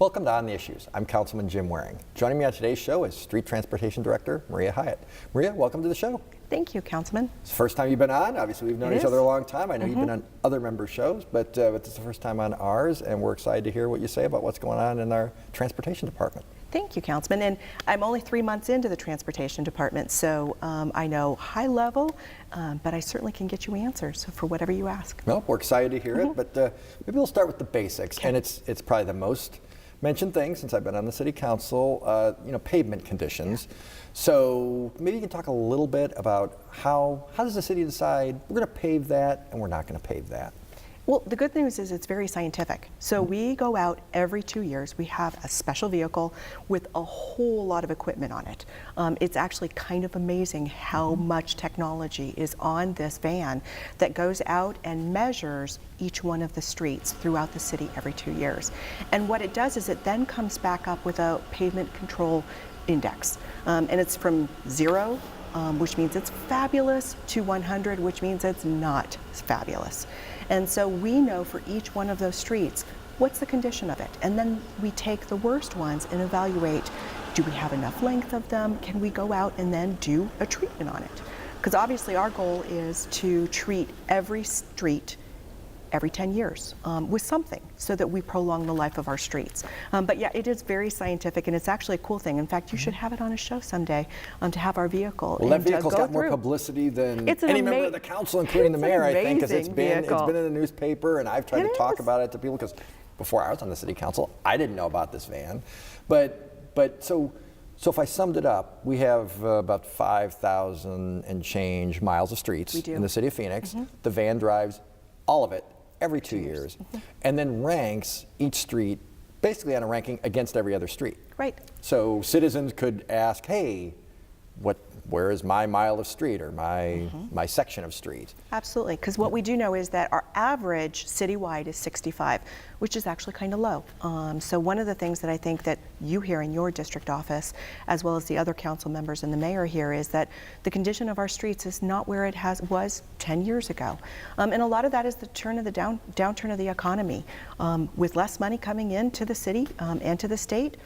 Welcome to On the Issues. I'm Councilman Jim Waring. Joining me on today's show is Street Transportation Director Maria Hyatt. Maria, welcome to the show. Thank you, Councilman. It's the first time you've been on. Obviously, we've known each other a long time. I know you've been on other members' shows, but it's the first time on ours, and we're excited to hear what you say about what's going on in our transportation department. Thank you, Councilman. And I'm only 3 months into the transportation department, so I know high level, but I certainly can get you answers for whatever you ask. Well, we're excited to hear it, but maybe we'll start with the basics, and it's probably the most mentioned thing since I've been on the City Council, pavement conditions. So maybe you can talk a little bit about how does the city decide we're going to pave that and we're not going to pave that? Well, the good news is it's very scientific. So we go out every 2 years. We have a special vehicle with a whole lot of equipment on it. It's actually kind of amazing how much technology is on this van that goes out and measures each one of the streets throughout the city every 2 years. And what it does is it then comes back up with a pavement control index. And it's from 0, which means it's fabulous, to 100, which means it's not fabulous. And so we know for each one of those streets, what's the condition of it? And then we take the worst ones and evaluate, do we have enough length of them? Can we go out and then do a treatment on it? Because obviously our goal is to treat every street every 10 years with something so that we prolong the life of our streets. But yeah, it is very scientific, and it's actually a cool thing. In fact, you should have it on a show someday to have our vehicle. Well, that vehicle's got more publicity than any member of the council, including the mayor, I think, because it's been in the newspaper, and I've tried to talk about it to people, because before I was on the City Council, I didn't know about this van. So if I summed it up, we have about 5,000 and change miles of streets in the city of Phoenix. The van drives all of it every 2 years, and then ranks each street basically on a ranking against every other street. Right. So citizens could ask, hey, where is my mile of street or my section of street? Absolutely, because what we do know is that our average citywide is 65, which is actually kind of low. So one of the things that I think that you hear in your district office, as well as the other council members and the mayor here, is that the condition of our streets is not where it was 10 years ago. And a lot of that is the downturn of the economy. With less money coming into the city and to the state,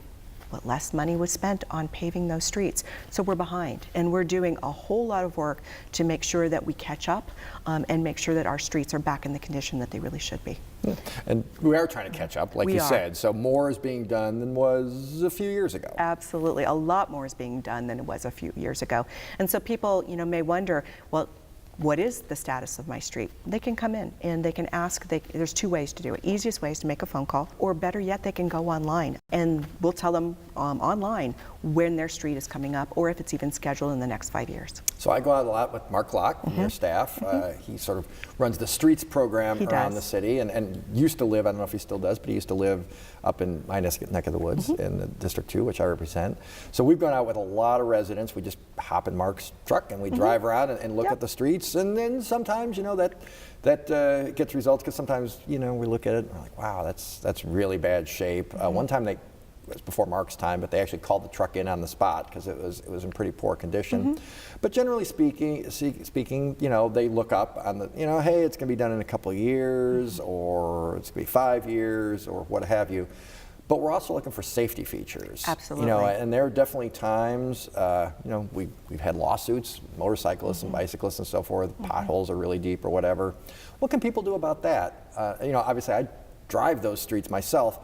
but less money was spent on paving those streets. So we're behind, and we're doing a whole lot of work to make sure that we catch up and make sure that our streets are back in the condition that they really should be. Yeah. And we are trying to catch up, like you said, so more is being done than was a few years ago. Absolutely, a lot more is being done than it was a few years ago. And so people, may wonder, well, what is the status of my street? They can come in and they can ask. There's 2 ways to do it. Easiest way is to make a phone call, or better yet, they can go online, and we'll tell them online when their street is coming up, or if it's even scheduled in the next 5 years. So I go out a lot with Mark Locke, your staff. He sort of runs the streets program around the city, and used to live, I don't know if he still does, but he used to live up in my neck of the woods in the District 2, which I represent. So we've gone out with a lot of residents. We just hop in Mark's truck and we drive around and look at the streets, and then sometimes, that gets results, because sometimes, we look at it and we're like, wow, that's really bad shape. One time it was before Mark's time, but they actually called the truck in on the spot because it was in pretty poor condition. But generally speaking, they look up on the, hey, it's going to be done in a couple of years, or it's going to be 5 years, or what have you. But we're also looking for safety features. Absolutely. And there are definitely times, we've had lawsuits, motorcyclists and bicyclists and so forth, potholes are really deep or whatever. What can people do about that? Obviously I drive those streets myself,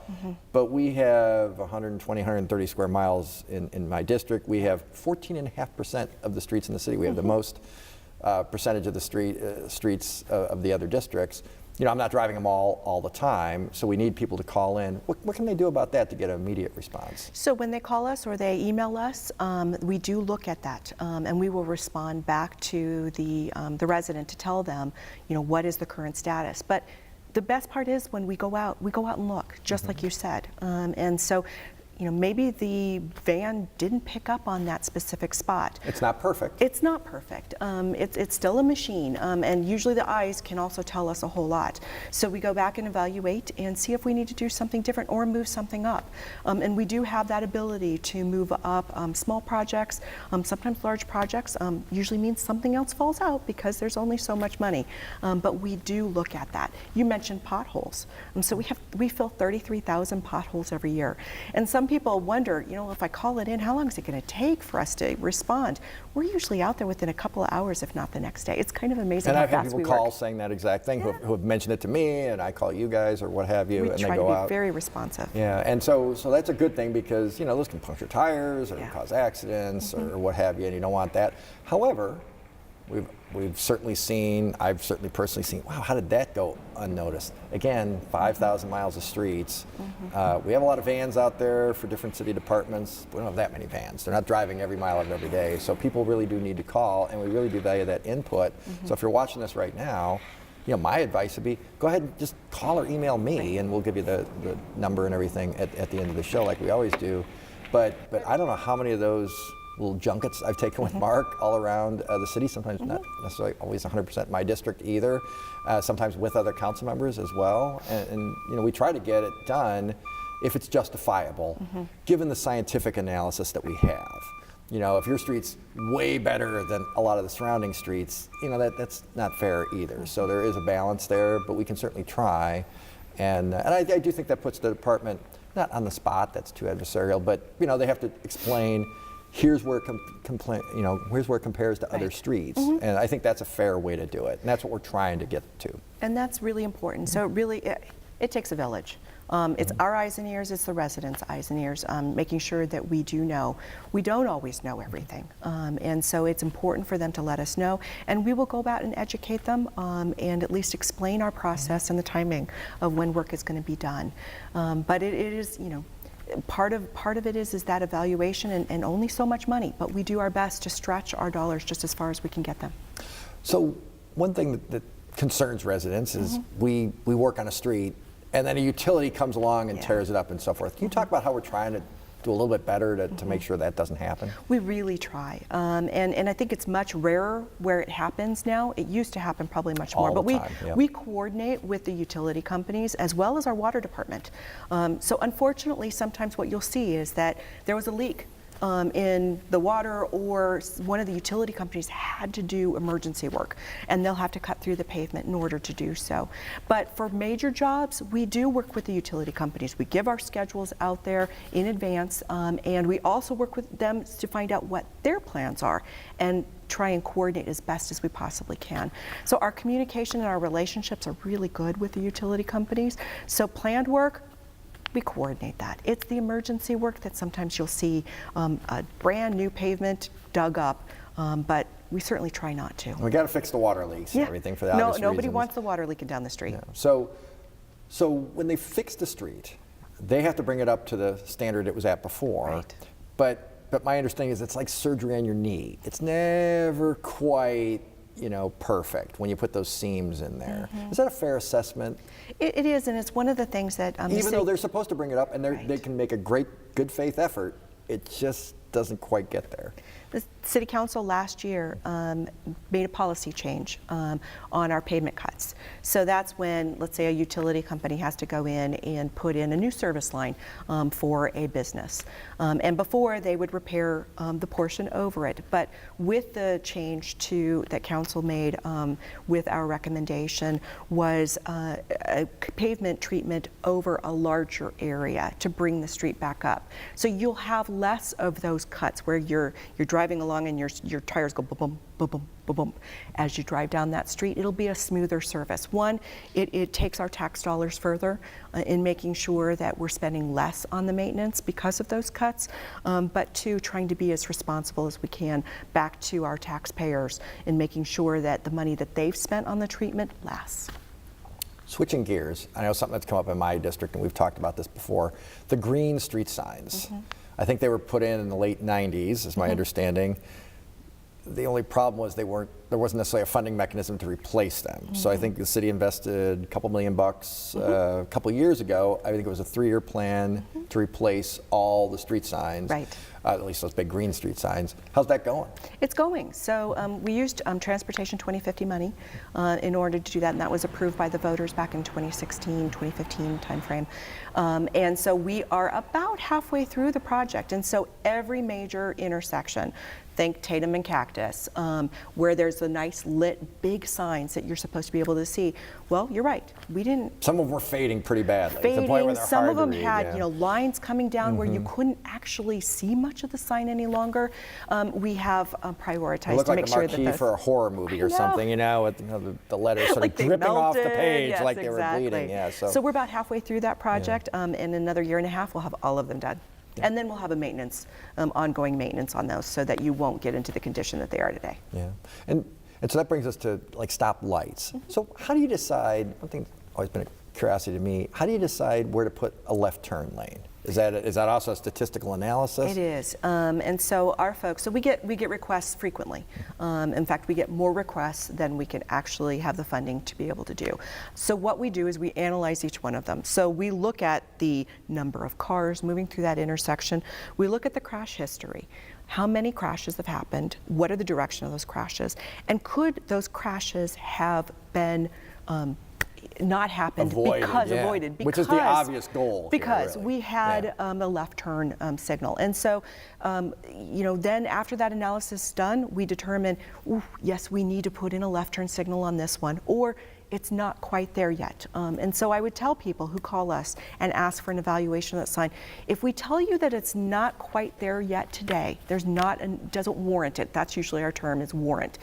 but we have 120, 130 square miles in my district. We have 14.5% of the streets in the city. We have the most percentage of the streets of the other districts. I'm not driving them all the time, so we need people to call in. What can they do about that to get an immediate response? So when they call us or they email us, we do look at that, and we will respond back to the resident to tell them, what is the current status. But the best part is when we go out and look, just like you said. And so maybe the van didn't pick up on that specific spot. It's not perfect. It's not perfect. It's still a machine, and usually the eyes can also tell us a whole lot. So we go back and evaluate and see if we need to do something different or move something up. And we do have that ability to move up small projects, sometimes large projects. Usually means something else falls out because there's only so much money. But we do look at that. You mentioned potholes. So we fill 33,000 potholes every year. And some people wonder, if I call it in, how long is it going to take for us to respond? We're usually out there within a couple of hours, if not the next day. It's kind of amazing how fast we work. And I've had people call saying that exact thing, who have mentioned it to me, and I call you guys or what have you, and they go out. We try to be very responsive. Yeah, and so that's a good thing because, those can puncture tires or cause accidents or what have you, and you don't want that. However, we've certainly seen, I've certainly personally seen, wow, how did that go unnoticed? Again, 5,000 miles of streets. We have a lot of vans out there for different city departments. We don't have that many vans. They're not driving every mile of it every day. So people really do need to call, and we really do value that input. So if you're watching this right now, my advice would be go ahead and just call or email me, and we'll give you the number and everything at the end of the show like we always do. But I don't know how many of those little junkets I've taken with Mark all around the city, sometimes not necessarily always 100% my district either, sometimes with other council members as well. And we try to get it done if it's justifiable, given the scientific analysis that we have. If your street's way better than a lot of the surrounding streets, that's not fair either. So there is a balance there, but we can certainly try. And I do think that puts the department not on the spot, that's too adversarial, but they have to explain, here's where here's where it compares to other streets. And I think that's a fair way to do it. And that's what we're trying to get to. And that's really important. So it takes a village. It's our eyes and ears, it's the residents' eyes and ears, making sure that we do know. We don't always know everything. And so it's important for them to let us know. And we will go out and educate them and at least explain our process and the timing of when work is going to be done. But it is, part of it is that evaluation and only so much money, but we do our best to stretch our dollars just as far as we can get them. So one thing that concerns residents is we work on a street and then a utility comes along and tears it up and so forth. Can you talk about how we're trying to do a little bit better to make sure that doesn't happen? We really try, and I think it's much rarer where it happens now. It used to happen probably much more, but we coordinate with the utility companies as well as our water department. So unfortunately, sometimes what you'll see is that there was a leak in the water, or one of the utility companies had to do emergency work, and they'll have to cut through the pavement in order to do so. But for major jobs, we do work with the utility companies. We give our schedules out there in advance, and we also work with them to find out what their plans are and try and coordinate as best as we possibly can. So our communication and our relationships are really good with the utility companies. So planned work, we coordinate that. It's the emergency work that sometimes you'll see a brand new pavement dug up, but we certainly try not to. We got to fix the water leaks and everything for the obvious reasons. Nobody wants the water leaking down the street. Yeah. So when they fix the street, they have to bring it up to the standard it was at before. Right. But my understanding is it's like surgery on your knee. It's never quite perfect when you put those seams in there. Is that a fair assessment? It is, and it's one of the things that even though they're supposed to bring it up and they can make a great good faith effort, it just doesn't quite get there. The City Council last year made a policy change on our pavement cuts. So that's when, let's say, a utility company has to go in and put in a new service line for a business. And before, they would repair the portion over it. But with the change that Council made with our recommendation was a pavement treatment over a larger area to bring the street back up. So you'll have less of those cuts where you're driving along and your tires go boom, boom, boom, boom, boom, boom. As you drive down that street, it'll be a smoother surface. One, it takes our tax dollars further in making sure that we're spending less on the maintenance because of those cuts, but two, trying to be as responsible as we can back to our taxpayers in making sure that the money that they've spent on the treatment lasts. Switching gears, I know something that's come up in my district, and we've talked about this before, the green street signs. I think they were put in the late 90s, is my understanding. The only problem was there wasn't necessarily a funding mechanism to replace them. So I think the city invested a couple $1 million a couple years ago. I think it was a 3-year plan to replace all the street signs. Right. At least those big green street signs. How's that going? It's going. So we used Transportation 2050 money in order to do that, and that was approved by the voters back in 2016, 2015 timeframe. And so we are about halfway through the project, and so every major intersection, think Tatum and Cactus, where there's the nice lit big signs that you're supposed to be able to see. Well, you're right. We didn't. Some of them were fading pretty badly. Fading. To the point where they're Some hard of them to read, had lines coming down where you couldn't actually see much of the sign any longer. We have prioritized look to like make the sure that marquee for a horror movie or something, with the letters sort like of they dripping off the melted. page, Yes, like they exactly. were bleeding. Yeah. So we're about halfway through that project. In another year and a half, we'll have all of them done. Yeah. And then we'll have a maintenance, ongoing maintenance on those, so that you won't get into the condition that they are today. Yeah, and so that brings us to like stop lights. So how do you decide? One thing that's always been a curiosity to me: how do you decide where to put a left turn lane? Is that also a statistical analysis? It is, and so our folks. So we get requests frequently. In fact, we get more requests than we can actually have the funding to be able to do. So what we do is we analyze each one of them. So we look at the number of cars moving through that intersection. We look at the crash history. How many crashes have happened? What are the direction of those crashes? And could those crashes have been not happened avoided because which is the obvious goal because here, really. we had a left turn signal, and so then after that analysis is done, we determine, yes, we need to put in a left turn signal on this one, or it's not quite there yet. And so I would tell people who call us and ask for an evaluation of that sign, if we tell you that it's not quite there yet today, doesn't warrant it, that's usually our term, is warrant,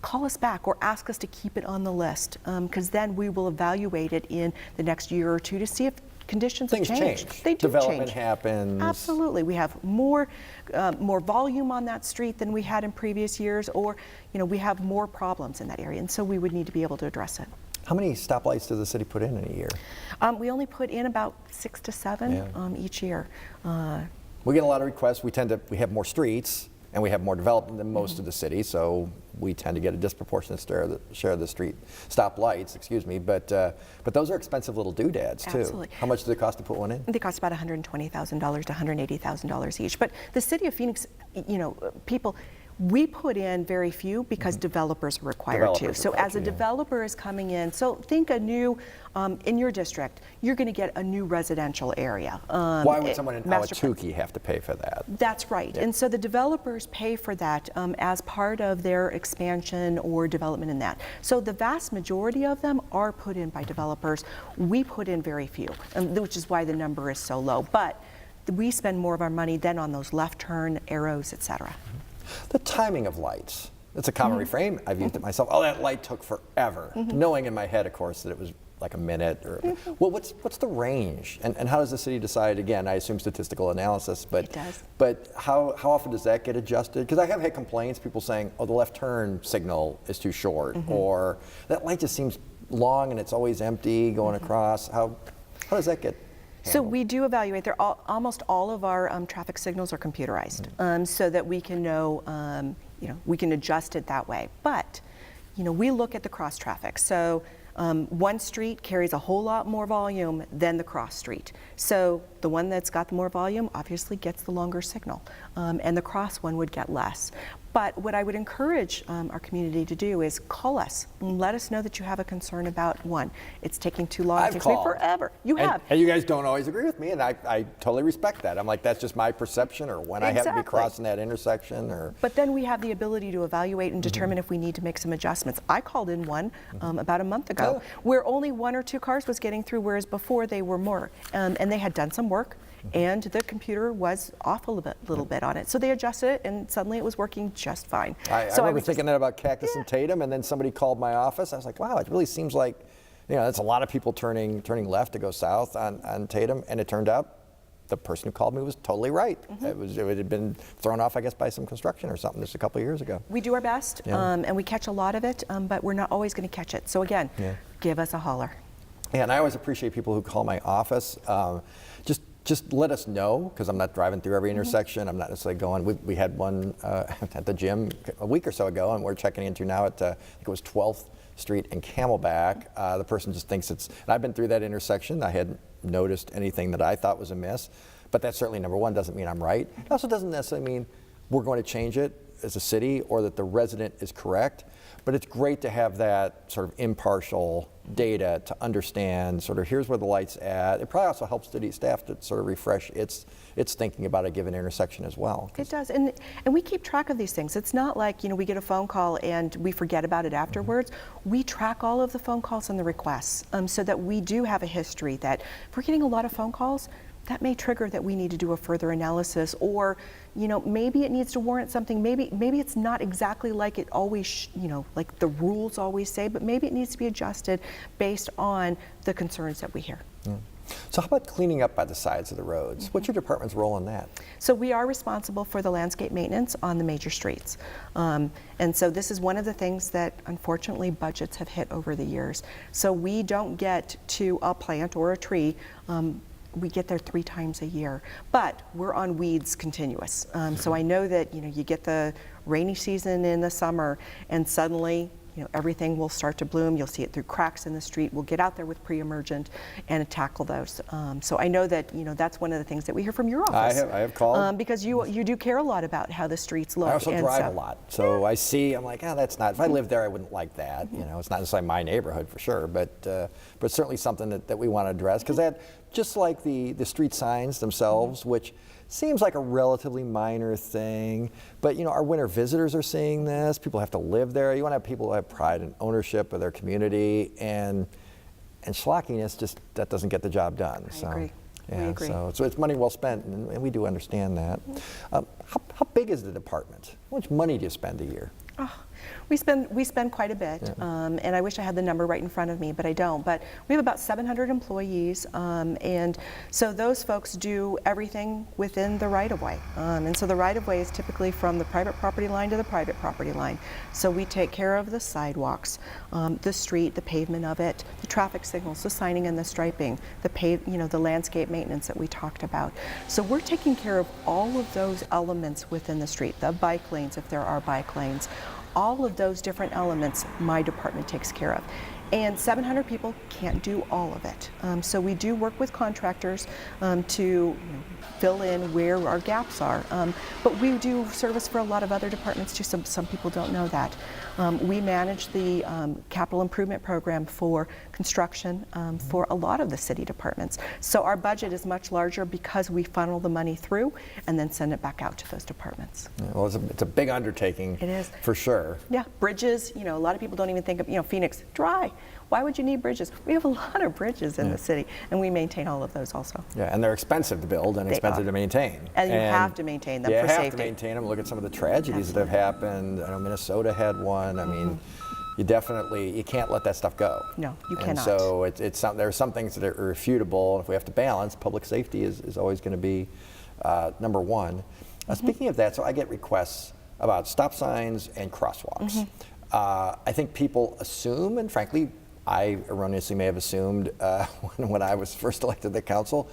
call us back or ask us to keep it on the list, because then we will evaluate it in the next year or two to see if conditions Things have changed. change. They do Development change. happens. Absolutely. We have more volume on that street than we had in previous years, or we have more problems in that area, and so we would need to be able to address it. How many stoplights does the city put in a year? We only put in about 6 to 7 each year. We get a lot of requests. We have more streets and we have more development than most of the city, so we tend to get a disproportionate share of the street stoplights. But those are expensive little doodads too. Absolutely. How much does it cost to put one in? They cost about $120,000 to $180,000 each. But the city of Phoenix, people. We put in very few because developers are required to. So as a developer is coming in, so think a new, in your district, you're going to get a new residential area. Why would someone in Ahwatukee have to pay for that? That's right. Yeah. And so the developers pay for that as part of their expansion or development in that. So the vast majority of them are put in by developers. We put in very few, which is why the number is so low. But we spend more of our money then on those left turn arrows, et cetera. The timing of lights. It's a common refrain. I've used it myself. Oh, that light took forever. Knowing in my head, of course, that it was like a minute. Well, what's the range? And how does the city decide? Again, I assume statistical analysis, but it does. But how often does that get adjusted? Because I have had complaints, people saying, oh, the left turn signal is too short, or that light just seems long and it's always empty going across. How does that get? So we do evaluate. Almost all of our traffic signals are computerized, so that we can know, we can adjust it that way. But, we look at the cross traffic. So one street carries a whole lot more volume than the cross street. So the one that's got the more volume obviously gets the longer signal, and the cross one would get less. But what I would encourage our community to do is call us and let us know that you have a concern about one. It's taking too long. It takes me forever. You have. And you guys don't always agree with me, and I totally respect that. I'm like, that's just my perception, or when I happen to be crossing that intersection. But then we have the ability to evaluate and determine if we need to make some adjustments. I called in one about a month ago where only 1 or 2 cars was getting through, whereas before they were more. And they had done some work, and the computer was off a little bit on it. So they adjusted it, and suddenly it was working just fine. I remember thinking that about Cactus and Tatum, and then somebody called my office. I was like, wow, it really seems like, that's a lot of people turning left to go south on Tatum, and it turned out the person who called me was totally right. It had been thrown off, I guess, by some construction or something just a couple of years ago. We do our best, and we catch a lot of it, but we're not always going to catch it. So again, give us a holler. Yeah, and I always appreciate people who call my office. Just just let us know, because I'm not driving through every intersection. I'm not necessarily going. We had one at the gym a week or so ago, and we're checking into now at I think it was 12th Street and Camelback. The person just thinks it's, and I've been through that intersection. I hadn't noticed anything that I thought was amiss, but that's certainly number one. Doesn't mean I'm right. It also doesn't necessarily mean we're going to change it as a city or that the resident is correct. But it's great to have that sort of impartial data to understand sort of here's where the light's at. It probably also helps city staff to sort of refresh its thinking about a given intersection as well. It does, and we keep track of these things. It's not like, you know, we get a phone call and we forget about it afterwards. We track all of the phone calls and the requests so that we do have a history that if we're getting a lot of phone calls, that may trigger that we need to do a further analysis, or, you know, maybe it needs to warrant something. Maybe it's not exactly like it always, you know, like the rules always say, but maybe it needs to be adjusted based on the concerns that we hear. Mm. So how about cleaning up by the sides of the roads? What's your department's role in that? So we are responsible for the landscape maintenance on the major streets. And so this is one of the things that unfortunately budgets have hit over the years. So we don't get to a plant or a tree. We get there 3 times a year, but we're on weeds continuous. So I know that, you know, you get the rainy season in the summer and suddenly, you know, everything will start to bloom. You'll see it through cracks in the street. We'll get out there with pre-emergent and tackle those. So I know that, you know, that's one of the things that we hear from your office. I have called. Because you do care a lot about how the streets look. I also drive a lot. So I see, I'm like, oh, that's not, if I lived there, I wouldn't like that. You know, it's not necessarily my neighborhood for sure, but certainly something that we want to address. Because that, just like the street signs themselves, which seems like a relatively minor thing, but you know, our winter visitors are seeing this. People have to live there. You want to have people who have pride and ownership of their community, and schlockiness just, that doesn't get the job done. I agree. Yeah, we agree. So it's money well spent, and we do understand that. How big is the department? How much money do you spend a year? Oh, we spend quite a bit, and I wish I had the number right in front of me, but I don't. But we have about 700 employees, and so those folks do everything within the right-of-way. And so the right-of-way is typically from the private property line to the private property line. So we take care of the sidewalks, the street, the pavement of it, the traffic signals, the signing and the striping, the landscape maintenance that we talked about. So we're taking care of all of those elements within the street, the bike lanes if there are bike lanes. All of those different elements my department takes care of. And 700 people can't do all of it. So we do work with contractors to fill in where our gaps are. But we do service for a lot of other departments too. Some people don't know that. We manage the capital improvement program for construction for a lot of the city departments. So our budget is much larger because we funnel the money through and then send it back out to those departments. Yeah, well, it's a big undertaking. It is. For sure. Yeah, bridges, you know, a lot of people don't even think of, Phoenix, dry. Why would you need bridges? We have a lot of bridges in the city, and we maintain all of those also. Yeah, and they're expensive to build and expensive to maintain. And you have to maintain them for safety. You have to maintain them. Look at some of the tragedies that have happened. I know Minnesota had one. I mean, you can't let that stuff go. No, you and cannot. So there are some things that are irrefutable. If we have to balance, public safety is always going to be number one. Speaking of that, so I get requests about stop signs and crosswalks. I think people assume, and frankly, I erroneously may have assumed when I was first elected to the council,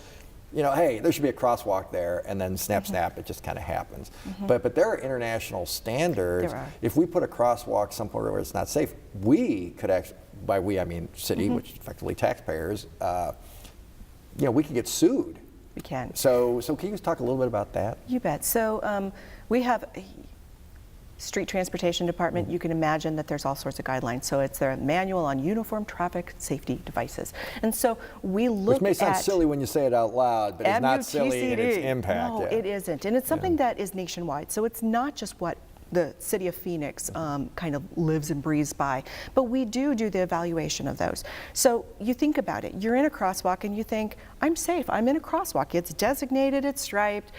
hey, there should be a crosswalk there, and then snap, it just kind of happens. But there are international standards. There are. If we put a crosswalk somewhere where it's not safe, we could actually, by we I mean city, which is effectively taxpayers, we can get sued. We can. So can you just talk a little bit about that? You bet. So we have a street transportation department. You can imagine that there's all sorts of guidelines. So it's their manual on uniform traffic safety devices. And so we look at— Which may sound silly when you say it out loud, but it's not silly in its impact. No, it isn't. And it's something that is nationwide. So it's not just what the city of Phoenix kind of lives and breathes by, but we do the evaluation of those. So you think about it, you're in a crosswalk and you think, I'm safe, I'm in a crosswalk, it's designated, it's striped,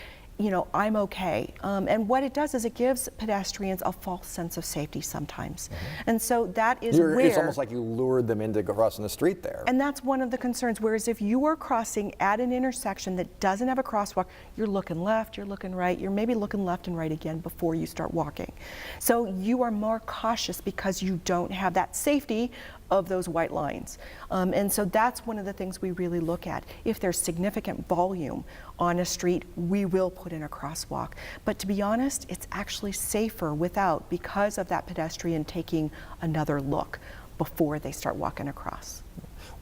I'm okay. And what it does is it gives pedestrians a false sense of safety sometimes. And so that is where— It's almost like you lured them into crossing the street there. And that's one of the concerns, whereas if you are crossing at an intersection that doesn't have a crosswalk, you're looking left, you're looking right, you're maybe looking left and right again before you start walking. So you are more cautious because you don't have that safety of those white lines. And so that's one of the things we really look at. If there's significant volume on a street, we will put in a crosswalk. But to be honest, it's actually safer without, because of that pedestrian taking another look before they start walking across.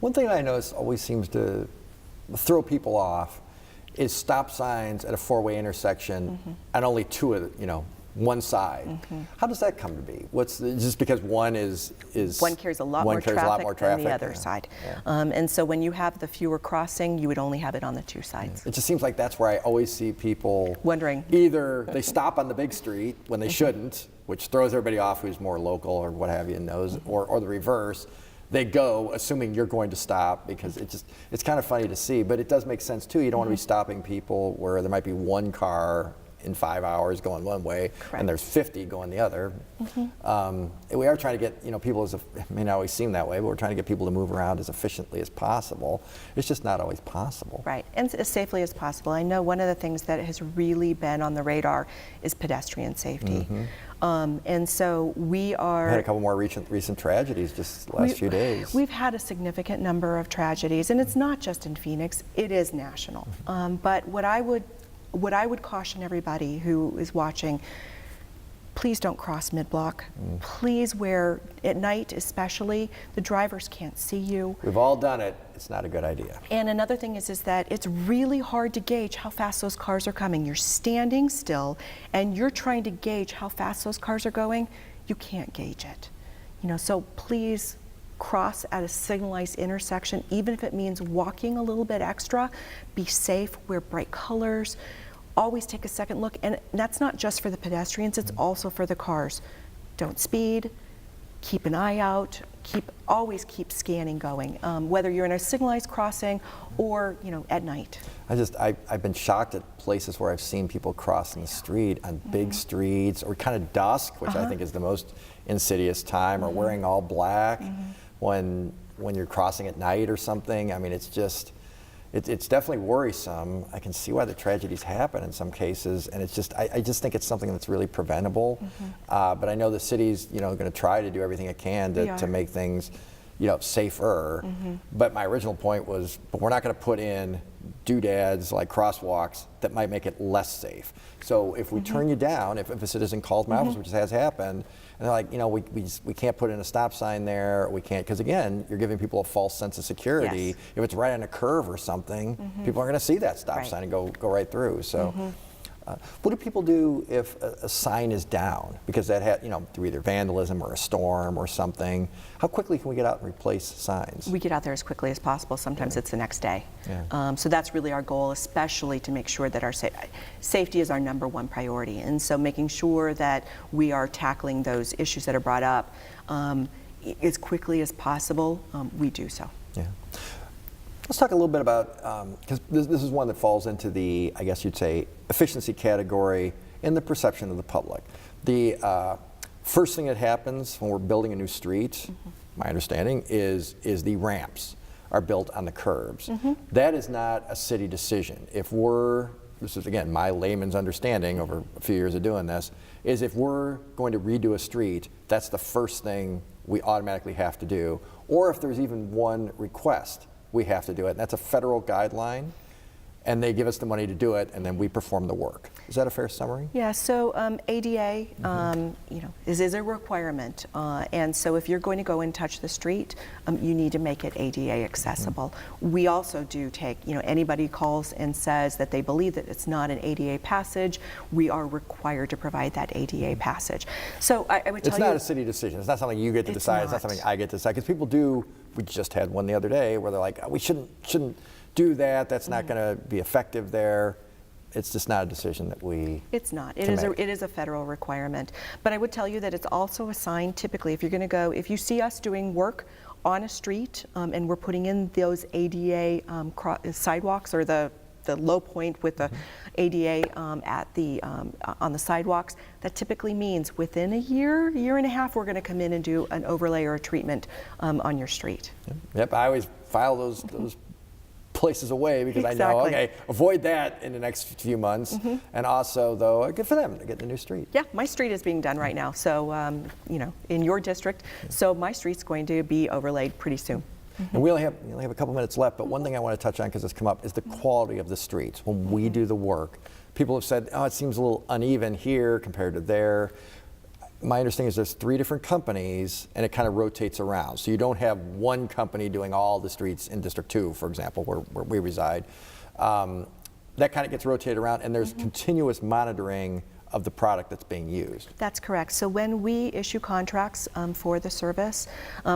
One thing I notice always seems to throw people off is stop signs at a four-way intersection and only two of the, one side. How does that come to be? Just because one is one carries a lot more traffic than the other side. Yeah. And so when you have the fewer crossing, you would only have it on the two sides. It just seems like that's where I always see people wondering. Either they stop on the big street when they shouldn't, which throws everybody off who's more local or what have you and knows, or the reverse. They go assuming you're going to stop, because it's kind of funny to see, but it does make sense too. You don't want to be stopping people where there might be one car in 5 hours going one way. Correct. And there's 50 going the other. We are trying to get people, it may not always seem that way, but we're trying to get people to move around as efficiently as possible. It's just not always possible. Right, and as safely as possible. I know one of the things that has really been on the radar is pedestrian safety. And so we are... We had a couple more recent tragedies just the last few days. We've had a significant number of tragedies, and it's not just in Phoenix, it is national. But what I would caution everybody who is watching, please don't cross mid-block. Please at night especially, the drivers can't see you. We've all done it. It's not a good idea. And another thing is that it's really hard to gauge how fast those cars are coming. You're standing still and you're trying to gauge how fast those cars are going. You can't gauge it. So please cross at a signalized intersection, even if it means walking a little bit extra. Be safe, wear bright colors, always take a second look. And that's not just for the pedestrians, it's also for the cars. Don't speed, keep an eye out, always keep scanning going, whether you're in a signalized crossing or at night. I've been shocked at places where I've seen people crossing the street on big streets, or kind of dusk, which I think is the most insidious time, or wearing all black when you're crossing at night or something. I mean, it's definitely worrisome. I can see why the tragedies happen in some cases, and I just think it's something that's really preventable. But I know the city's going to try to do everything it can to make things safer. But my original point was, but we're not going to put in doodads like crosswalks that might make it less safe. So if we turn you down, if a citizen calls my office, which has happened, and they're like, we can't put in a stop sign there, we can't, because again, you're giving people a false sense of security. Yes. If it's right on a curve or something, people aren't going to see that stop sign and go right through. So. What do people do if a sign is down? Because that had, through either vandalism or a storm or something. How quickly can we get out and replace signs? We get out there as quickly as possible. Sometimes it's the next day. So that's really our goal, especially to make sure that our safety is our #1 priority. And so making sure that we are tackling those issues that are brought up as quickly as possible, we do so. Yeah. Let's talk a little bit about, because this is one that falls into the, I guess you'd say, efficiency category in the perception of the public. The first thing that happens when we're building a new street, my understanding, is the ramps are built on the curbs. That is not a city decision. This is again my layman's understanding over a few years of doing this, is if we're going to redo a street, that's the first thing we automatically have to do. Or if there's even one request, we have to do it. And that's a federal guideline, and they give us the money to do it, and then we perform the work. Is that a fair summary? Yeah, so ADA is a requirement, and so if you're going to go and touch the street, you need to make it ADA accessible. We also do take, anybody calls and says that they believe that it's not an ADA passage, we are required to provide that ADA passage. So I would tell you— It's not a city decision. It's not something you get to decide. It's not something I get to decide. Because people do, we just had one the other day where they're like, we shouldn't do that. That's not going to be effective there. It's just not a decision that we. It's not. It is a federal requirement. But I would tell you that it's also a sign. Typically, if you're going to go, if you see us doing work on a street and we're putting in those ADA sidewalks, or the low point with the ADA on the sidewalks, that typically means within a year and a half, we're going to come in and do an overlay or a treatment on your street. Yep. I always file those places away because I know, okay, avoid that in the next few months. And also, though, good for them to get the new street. Yeah, my street is being done right now, so, in your district, so my street's going to be overlaid pretty soon. And we only have a couple minutes left, but one thing I want to touch on, because it's come up, is the quality of the streets. When we do the work, people have said, oh, it seems a little uneven here compared to there. My understanding is there's 3 different companies, and it kind of rotates around. So you don't have one company doing all the streets in District 2, for example, where we reside. That kind of gets rotated around, and there's continuous monitoring of the product that's being used. That's correct. So when we issue contracts for the service,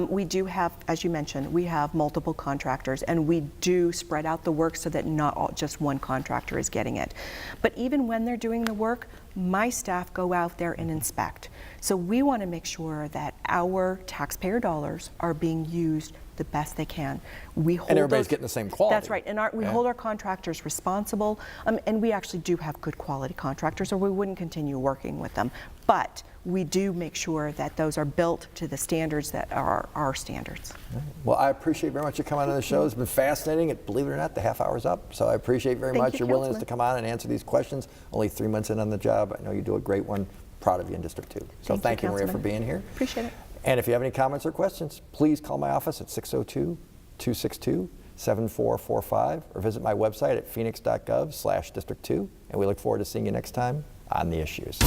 we do have, as you mentioned, we have multiple contractors, and we do spread out the work so that not just one contractor is getting it. But even when they're doing the work, my staff go out there and inspect. So we want to make sure that our taxpayer dollars are being used the best they can. We hold and everybody's getting the same quality. That's right, and we hold our contractors responsible, and we actually do have good quality contractors, or we wouldn't continue working with them. But we do make sure that those are built to the standards that are our standards. Well, I appreciate very much you coming on the show. It's been fascinating. Believe it or not, the half hour's up. So I appreciate very much your willingness to come on and answer these questions. Only 3 months in on the job. I know you do a great one. Proud of you in District 2. So thank you, Maria, for being here. Appreciate it. And if you have any comments or questions, please call my office at 602-262-7445 or visit my website at phoenix.gov/district2. And we look forward to seeing you next time on The Issues.